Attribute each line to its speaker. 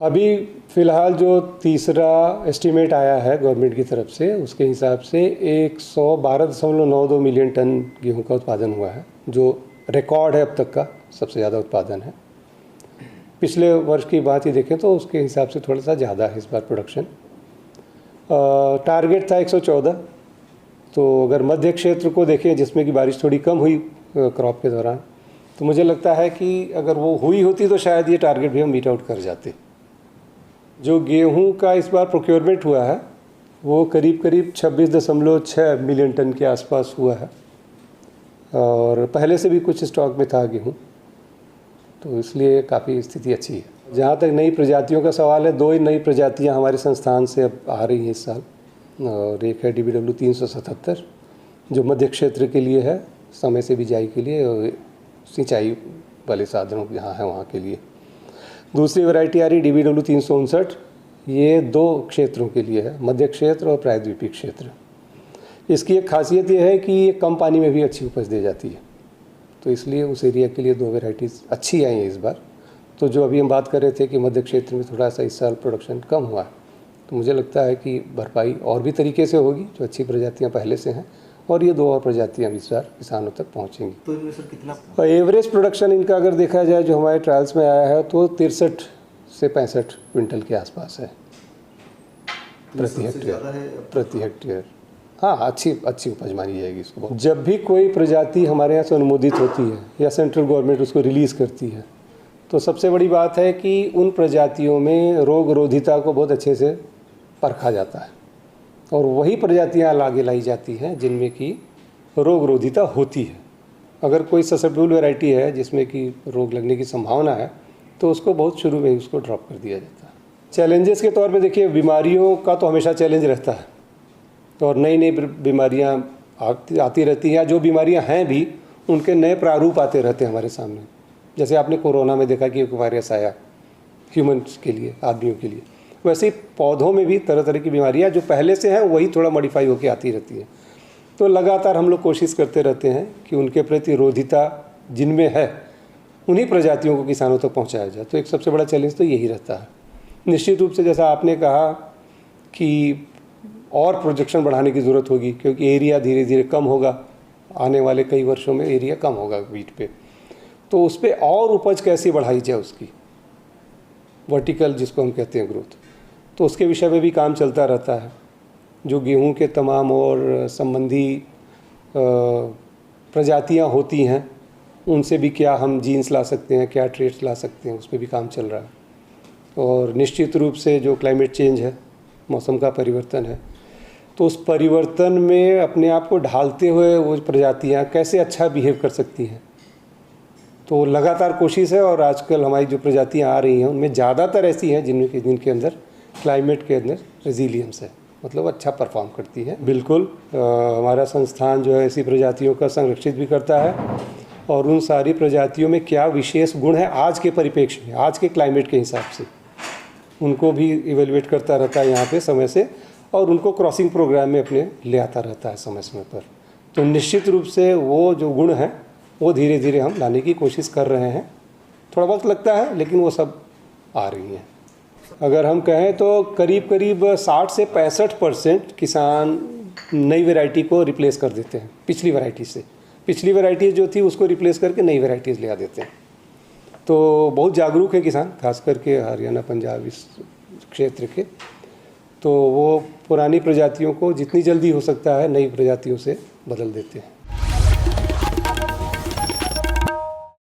Speaker 1: अभी फ़िलहाल जो तीसरा एस्टीमेट आया है गवर्नमेंट की तरफ से, उसके हिसाब से 112.92 मिलियन टन गेहूं का उत्पादन हुआ है, जो रिकॉर्ड है अब तक का सबसे ज़्यादा उत्पादन है। पिछले वर्ष की बात ही देखें तो उसके हिसाब से थोड़ा सा ज़्यादा है इस बार प्रोडक्शन। टारगेट था 114। तो अगर मध्य क्षेत्र को देखें जिसमें कि बारिश थोड़ी कम हुई क्रॉप के दौरान, तो मुझे लगता है कि अगर वो हुई होती तो शायद ये टारगेट भी हम मीट आउट कर जाते। जो गेहूं का इस बार प्रोक्योरमेंट हुआ है वो करीब 26.6 मिलियन टन के आसपास हुआ है, और पहले से भी कुछ स्टॉक में था गेहूं, तो इसलिए काफ़ी स्थिति अच्छी है। जहाँ तक नई प्रजातियों का सवाल है, 2 ही नई प्रजातियाँ हमारे संस्थान से अब आ रही हैं इस साल, और एक है DBW 377 जो मध्य क्षेत्र के लिए है, समय से बिजाई के लिए और सिंचाई वाले साधनों जहाँ है वहाँ के लिए। दूसरी वैरायटी आ रही DBW 359, ये 2 क्षेत्रों के लिए है, मध्य क्षेत्र और प्रायद्वीपीय क्षेत्र। इसकी एक खासियत ये है कि ये कम पानी में भी अच्छी उपज दे जाती है, तो इसलिए उस एरिया के लिए 2 वैरायटीज़ अच्छी आई हैं इस बार। तो जो अभी हम बात कर रहे थे कि मध्य क्षेत्र में थोड़ा सा इस साल प्रोडक्शन कम हुआ है, तो मुझे लगता है कि भरपाई और भी तरीके से होगी, जो अच्छी प्रजातियाँ पहले से हैं, और ये 2 और प्रजातियाँ इस बार किसानों तक पहुँचेंगी।
Speaker 2: तो इनमें सर कितना
Speaker 1: एवरेज प्रोडक्शन इनका अगर देखा जाए जो हमारे ट्रायल्स में आया है, तो 63 से 65 क्विंटल के आसपास है प्रति हेक्टेयर। हाँ, अच्छी उपज मानी जाएगी इसको। जब भी कोई प्रजाति हमारे यहाँ से अनुमोदित होती है या सेंट्रल गवर्नमेंट उसको रिलीज़ करती है, तो सबसे बड़ी बात है कि उन प्रजातियों में रोग रोधिता को बहुत अच्छे से परखा जाता है, और वही प्रजातियाँ आगे लाई जाती हैं जिनमें कि रोग रोधिता होती है। अगर कोई ससेप्टेबल वैरायटी है जिसमें कि रोग लगने की संभावना है, तो उसको बहुत शुरू में ही उसको ड्रॉप कर दिया जाता है। चैलेंजेस के तौर पे देखिए, बीमारियों का तो हमेशा चैलेंज रहता है, और नई नई बीमारियाँ आती रहती हैं, या जो बीमारियाँ हैं भी उनके नए प्रारूप आते रहते हैं हमारे सामने। जैसे आपने कोरोना में देखा कि एक वायरस आया ह्यूमन्स के लिए, आदमियों के लिए, वैसे ही पौधों में भी तरह तरह की बीमारियाँ जो पहले से हैं वही थोड़ा मॉडिफाई होकर आती रहती हैं। तो लगातार हम लोग कोशिश करते रहते हैं कि उनके प्रति रोधिता जिनमें है उन्हीं प्रजातियों को किसानों तक पहुंचाया जाए। तो एक सबसे बड़ा चैलेंज तो यही रहता है। निश्चित रूप से जैसा आपने कहा कि और प्रोजेक्शन बढ़ाने की ज़रूरत होगी, क्योंकि एरिया धीरे धीरे कम होगा, आने वाले कई वर्षों में एरिया कम होगा वीट पे। तो उस पर और उपज कैसे बढ़ाई जाए, उसकी वर्टिकल जिसको हम कहते हैं ग्रोथ, तो उसके विषय में भी काम चलता रहता है। जो गेहूं के तमाम और संबंधी प्रजातियां होती हैं, उनसे भी क्या हम जीन्स ला सकते हैं, क्या ट्रेट्स ला सकते हैं, उस पर भी काम चल रहा है। और निश्चित रूप से जो क्लाइमेट चेंज है, मौसम का परिवर्तन है, तो उस परिवर्तन में अपने आप को ढालते हुए वो प्रजातियां कैसे अच्छा बिहेव कर सकती हैं, तो लगातार कोशिश है। और आजकल हमारी जो प्रजातियां आ रही हैं उनमें ज़्यादातर ऐसी हैं जिनके अंदर क्लाइमेट के अंदर रेजिलियंस है, मतलब अच्छा परफॉर्म करती है। बिल्कुल हमारा संस्थान जो है ऐसी प्रजातियों का संरक्षित भी करता है, और उन सारी प्रजातियों में क्या विशेष गुण है आज के परिप्रेक्ष्य में, आज के क्लाइमेट के हिसाब से, उनको भी इवेलुएट करता रहता है यहाँ पे समय से, और उनको क्रॉसिंग प्रोग्राम में अपने ले आता रहता है समय समय पर। तो निश्चित रूप से वो जो गुण हैं वो धीरे धीरे हम लाने की कोशिश कर रहे हैं। थोड़ा वक्त लगता है, लेकिन वो सब आ रही हैं। अगर हम कहें तो करीब 60 से 65% किसान नई वैरायटी को रिप्लेस कर देते हैं पिछली वैरायटी से। पिछली वैरायटी जो थी उसको रिप्लेस करके नई वैरायटीज़ ले आ देते हैं। तो बहुत जागरूक है किसान, खास करके हरियाणा पंजाब इस क्षेत्र के। तो वो पुरानी प्रजातियों को जितनी जल्दी हो सकता है नई प्रजातियों से बदल देते हैं।